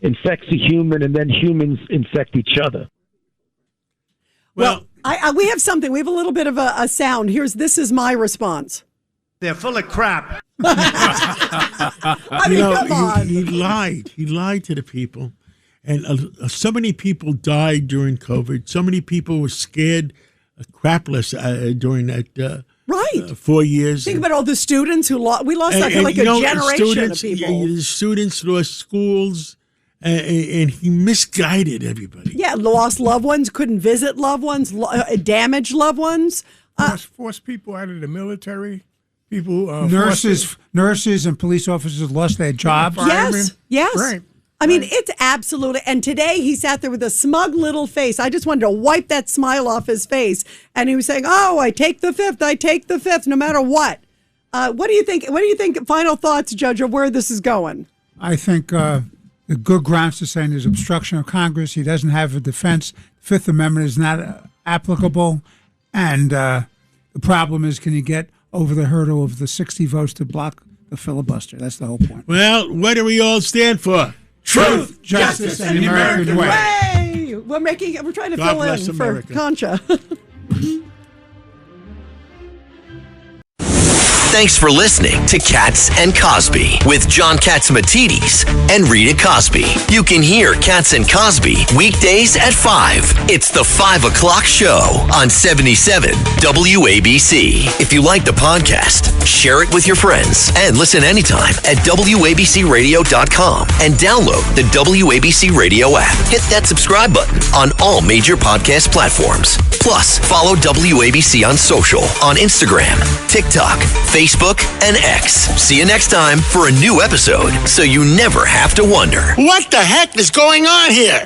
infects a human, and then humans infect each other. Well, we have something. We have a little bit of a sound. This is my response. They're full of crap. I mean, come on. He lied. He lied to the people. And so many people died during COVID. So many people were scared crapless during that 4 years. Think about all the students who lost. We lost, I feel like, a generation of people. The students lost schools. And he misguided everybody. Yeah, lost loved ones, couldn't visit loved ones, damaged loved ones. Forced people out of the military. People, nurses and police officers lost their jobs. Yes. Right. I mean, it's absolutely. And today he sat there with a smug little face. I just wanted to wipe that smile off his face. And he was saying, "Oh, I take the fifth, no matter what." What do you think? What do you think? Final thoughts, Judge, of where this is going? I think the good grounds to saying there's obstruction of Congress. He doesn't have a defense. The Fifth Amendment is not applicable. And the problem is, can you get over the hurdle of the 60 votes to block the filibuster? That's the whole point. Well, what do we all stand for? Truth, justice, and the American way. We're trying to God fill bless in America. for Concha. Thanks for listening to Katz and Cosby with John Catsimatidis and Rita Cosby. You can hear Katz and Cosby weekdays at 5. It's the 5 o'clock show on 77 WABC. If you like the podcast, share it with your friends and listen anytime at WABCRadio.com and download the WABC Radio app. Hit that subscribe button on all major podcast platforms. Plus, follow WABC on social on Instagram, TikTok, Facebook, and X. See you next time for a new episode so you never have to wonder. What the heck is going on here?